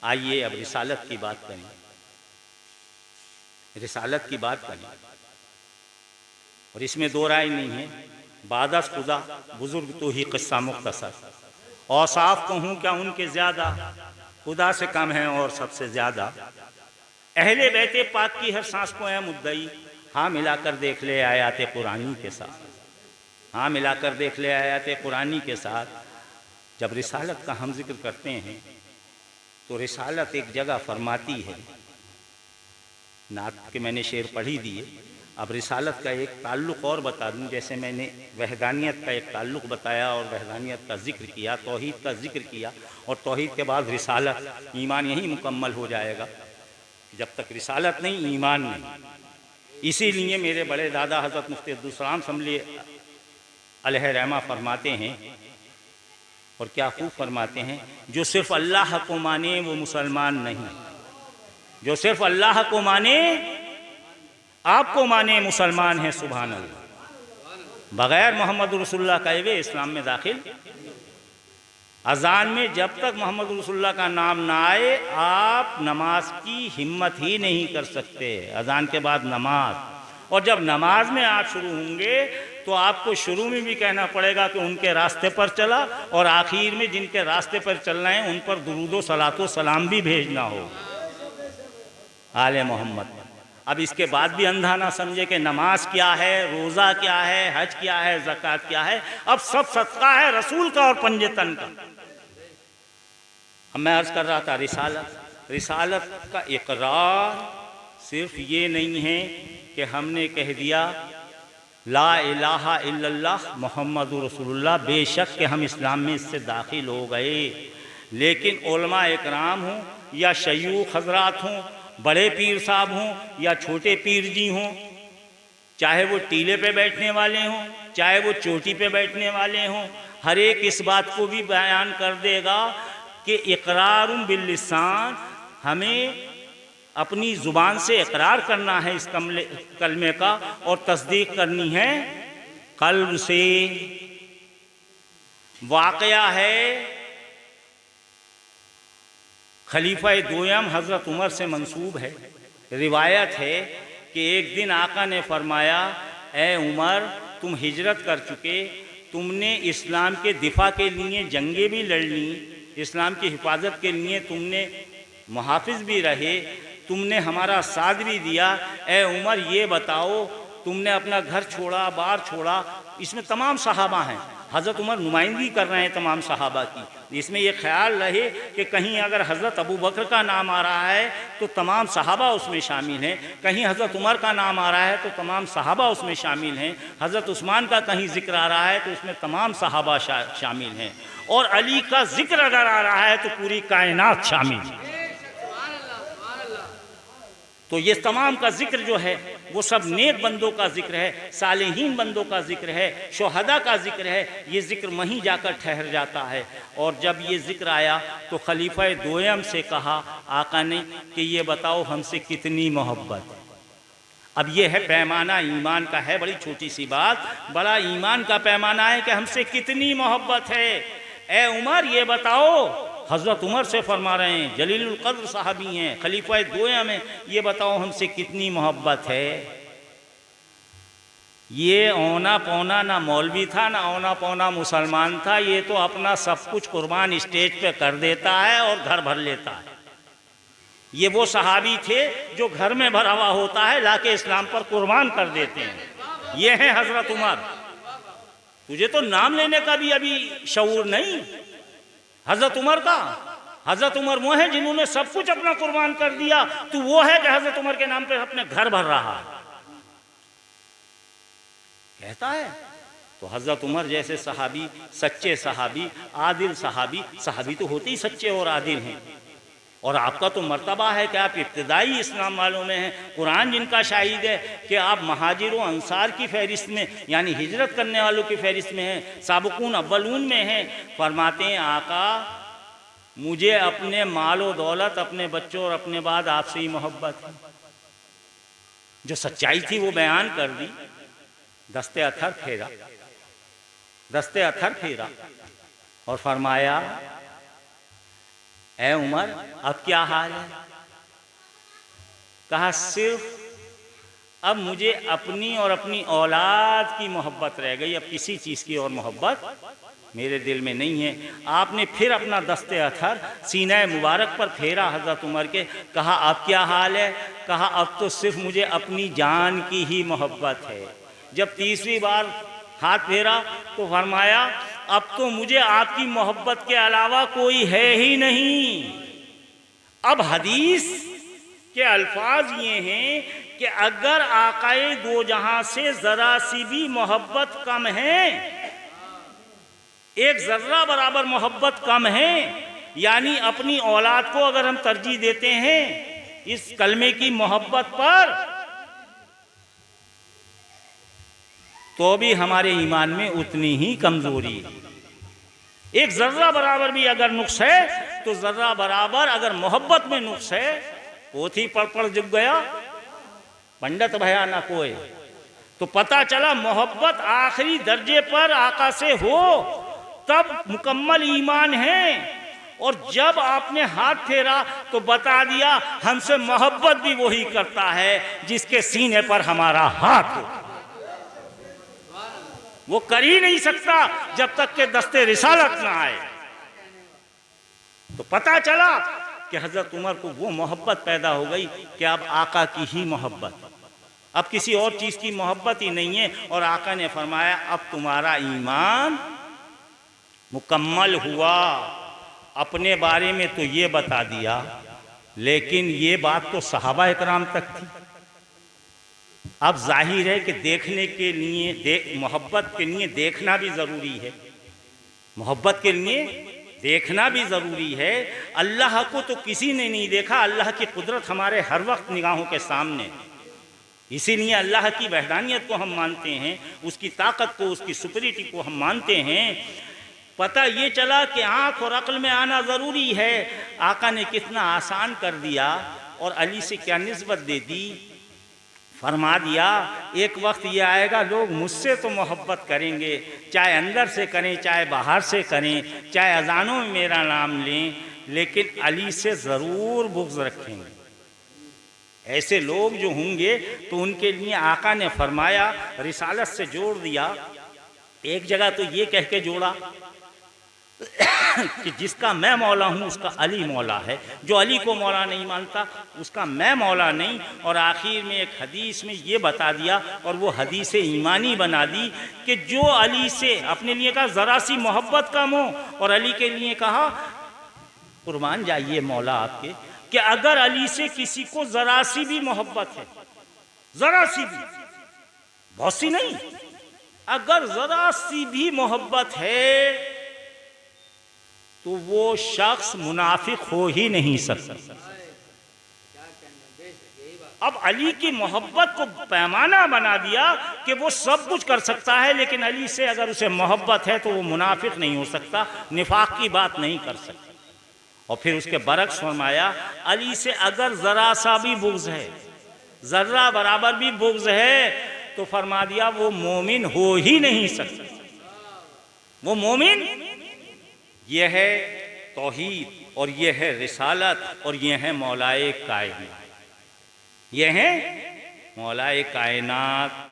आइए अब रिसालत की बात करें। रिसालत की बात करें और इसमें दो राय नहीं है। बादस खुदा बुजुर्ग तो ही किस्सा मुख्तसर, औसाफ कहूँ क्या उनके ज़्यादा, खुदा से कम है और सबसे ज़्यादा। अहले बैते पाक की हर सांस को है मुद्दई, हाँ मिलाकर देख ले आयात कुरानी के साथ, हाँ मिलाकर देख ले आयात कुरानी के साथ। जब रिसालत का हम जिक्र करते हैं तो रिसालत एक जगह फरमाती है, नात के मैंने शेर पढ़ी दिए। अब रिसालत का एक ताल्लुक़ और बता दूं, जैसे मैंने वहदानियत का एक ताल्लुक़ बताया और वहदानियत का जिक्र किया, तौहीद का जिक्र किया, और तौहीद के बाद रिसालत, ईमान यही मुकम्मल हो जाएगा। जब तक रिसालत नहीं ईमान नहीं। इसीलिए मेरे बड़े दादा हज़रत मुफ्ती अब्दुल सलाम शमली अलैहि रहमा फरमाते हैं, और क्या खूब फरमाते हैं, जो सिर्फ अल्लाह को माने वो मुसलमान नहीं, जो सिर्फ अल्लाह को माने आपको माने मुसलमान है। सुभान अल्लाह। बग़ैर मोहम्मद रसूलुल्लाह का वे इस्लाम में दाखिल। अजान में जब तक मोहम्मद रसूलुल्लाह का नाम ना आए आप नमाज की हिम्मत ही नहीं कर सकते। अजान के बाद नमाज, और जब नमाज में आप शुरू होंगे तो आपको शुरू में भी कहना पड़ेगा कि उनके रास्ते पर चला, और आखिर में जिनके रास्ते पर चलना है उन पर दुरूदो सलातो सलाम भी भेजना हो, आले मोहम्मद। अब इसके बाद भी अंधा ना समझे कि नमाज क्या है, रोज़ा क्या है, हज क्या है, ज़कात क्या है। अब सब सदका है रसूल का और पंजतन का। अब मैं अर्ज़ कर रहा था रिसालत का इकरार सिर्फ ये नहीं है कि हमने कह दिया ला इलाहा इल्लल्लाह मोहम्मद रसूलुल्लाह, बेशक कि हम इस्लाम में इससे दाखिल हो गए। लेकिन उलमा इकराम हों या शयूख हजरात हों, बड़े पीर साहब हों या छोटे पीर जी हों, चाहे वो टीले पे बैठने वाले हों चाहे वो चोटी पे बैठने वाले हों, हर एक इस बात को भी बयान कर देगा कि इकरारुम बिल्लिसान, हमें अपनी ज़ुबान से इकरार करना है इस कलमे का, और तस्दीक करनी है कल्ब से। वाक़या है खलीफा दोयम हज़रत उमर से मंसूब है। रिवायत है कि एक दिन आका ने फरमाया, ए उमर तुम हिजरत कर चुके, तुमने इस्लाम के दिफा के लिए जंगें भी लड़ ली, इस्लाम की हिफाजत के लिए तुमने मुहाफिज भी रहे, तुमने हमारा साथ भी दिया। ए उमर ये बताओ, तुमने अपना घर छोड़ा, बार छोड़ा, इसमें तमाम सहाबा हैं, हज़रत उमर नुमाइंदगी कर रहे हैं तमाम सहाबा की। इसमें यह ख्याल रहे कि कहीं अगर हज़रत अबू बकर का नाम आ रहा है तो तमाम सहाबा उसमें शामिल हैं, कहीं हज़रत उमर का नाम आ रहा है तो तमाम सहाबा उसमें शामिल हैं, हज़रत उस्मान का कहीं ज़िक्र आ रहा है तो उसमें तमाम सहाबा शामिल हैं, और अली का ज़िक्र अगर आ रहा है तो पूरी कायनात शामिल है। तो ये तमाम का जिक्र जो है वो सब नेक बंदों का जिक्र है, सालेहीन बंदों का जिक्र है, शोहदा का जिक्र है। ये जिक्र वहीं जाकर ठहर जाता है। और जब ये जिक्र आया तो खलीफा दोयम से कहा आका ने कि ये बताओ हमसे कितनी मोहब्बत है। अब ये है पैमाना ईमान का, है बड़ी छोटी सी बात, बड़ा ईमान का पैमाना है कि हमसे कितनी मोहब्बत है। ए उमर ये बताओ, हज़रत उमर से फरमा रहे हैं, जलीलुल क़द्र साहबी हैं, खलीफा दोया में, ये बताओ हमसे कितनी मोहब्बत है। ये औना पौना ना मौलवी था ना औना पौना मुसलमान था, ये तो अपना सब कुछ कुर्बान स्टेज पे कर देता है और घर भर लेता है। ये वो सहाबी थे जो घर में भरा हुआ होता है लाके इस्लाम पर कुर्बान कर देते हैं। ये है हज़रत उमर। तुझे तो नाम लेने का भी अभी शऊर नहीं हज़रत उमर का। हज़रत उमर वो है जिन्होंने सब कुछ अपना कुर्बान कर दिया, तो वो है कि हज़रत उमर के नाम पे अपने घर भर रहा कहता है। तो हज़रत उमर जैसे सहाबी, सच्चे सहाबी, आदिल सहाबी, सहाबी तो होते ही सच्चे और आदिल हैं, और आपका तो मर्तबा है कि आप इब्तिदाई इस्लाम वालों में हैं। कुरान जिनका शाहिद है कि आप महाजिर व अंसार की फहरिस्त में, यानी हिजरत करने वालों की फहरिस्त में हैं, साबिकून अव्वलून में हैं। फरमाते हैं आका मुझे अपने माल व दौलत, अपने बच्चों और अपने बाद आपसे ही मोहब्बत है। जो सच्चाई थी वो बयान कर दी। दस्ते अथर फेरा और फरमाया ऐ उमर अब क्या हाल है? कहा सिर्फ अब मुझे अपनी और अपनी औलाद की मोहब्बत रह गई, अब किसी चीज़ की और मोहब्बत मेरे दिल में नहीं है। आपने फिर अपना दस्ते अथर सीने मुबारक पर फेरा हज़रत उमर के, कहा अब क्या हाल है? कहा अब तो सिर्फ मुझे अपनी जान की ही मोहब्बत है। जब तीसरी बार हाथ फेरा तो फरमाया अब तो मुझे आपकी मोहब्बत के अलावा कोई है ही नहीं। अब हदीस के अल्फाज ये हैं कि अगर आकाए दो जहां से ज़रा सी भी मोहब्बत कम है, एक ज़र्रा बराबर मोहब्बत कम है, यानी अपनी औलाद को अगर हम तरजीह देते हैं इस कलमे की मोहब्बत पर, तो भी हमारे ईमान में उतनी ही कमज़ोरी है। एक ज़र्रा बराबर भी अगर नुक्स है तो ज़र्रा बराबर अगर मोहब्बत में नुक्स है, पोथी पढ़ जुग गया पंडित भया ना कोई। तो पता चला मोहब्बत आखिरी दर्जे पर आका से हो तब मुकम्मल ईमान है। और जब आपने हाथ फेरा तो बता दिया हमसे मोहब्बत भी वही करता है जिसके सीने पर हमारा हाथ हो। वो कर ही नहीं सकता जब तक के दस्ते रिसालत ना आए। तो पता चला कि हज़रत उमर को वो मोहब्बत पैदा हो गई कि अब आका की ही मोहब्बत, अब किसी और चीज़ की मोहब्बत ही नहीं है। और आका ने फरमाया अब तुम्हारा ईमान मुकम्मल हुआ। अपने बारे में तो ये बता दिया, लेकिन ये बात तो सहाबा इकराम तक थी। अब जाहिर है कि देखने के लिए मोहब्बत के लिए देखना भी ज़रूरी है, मोहब्बत के लिए देखना भी ज़रूरी है। अल्लाह को तो किसी ने नहीं देखा, अल्लाह की कुदरत हमारे हर वक्त निगाहों के सामने, इसीलिए अल्लाह की वहदानियत को हम मानते हैं, उसकी ताकत को, उसकी सुपरिटी को हम मानते हैं। पता ये चला कि आँख और अक्ल में आना ज़रूरी है। आका ने कितना आसान कर दिया और अली से क्या निस्बत दे दी। फरमा दिया एक वक्त ये आएगा लोग मुझसे तो मोहब्बत करेंगे, चाहे अंदर से करें चाहे बाहर से करें, चाहे अजानों में मेरा नाम लें, लेकिन अली से ज़रूर बुग़्ज़ रखेंगे। ऐसे लोग जो होंगे तो उनके लिए आका ने फरमाया, रिसालत से जोड़ दिया। एक जगह तो ये कह के जोड़ा कि जिसका मैं मौला हूँ उसका अली मौला है, जो अली को मौला नहीं मानता उसका मैं मौला नहीं। और आखिर में एक हदीस में ये बता दिया, और वो हदीस ईमानी बना दी कि जो अली से, अपने लिए कहा ज़रा सी मोहब्बत कम हो, और अली के लिए कहा कुर्बान जाइए मौला आपके, कि अगर अली से किसी को ज़रा सी भी मोहब्बत है, ज़रा सी भी, बहुत सी नहीं, अगर ज़रा सी भी मोहब्बत है तो वो शख्स मुनाफिक हो ही नहीं सकता। अब अली की मोहब्बत को पैमाना बना दिया कि वो सब कुछ कर सकता है, लेकिन अली से अगर उसे मोहब्बत है तो वो मुनाफिक नहीं हो सकता, निफाक की बात नहीं कर सकता। और फिर उसके बरक्स फरमाया अली से अगर ज़रा सा भी बुग़्ज़ है, ज़र्रा बराबर भी बुग़्ज़ है, तो फरमा दिया वो मोमिन हो ही नहीं सकता। वो मोमिन, ये है तौहीद और ये है रिसालत और ये है मौलाए कायनात, ये है मौलाए कायनात।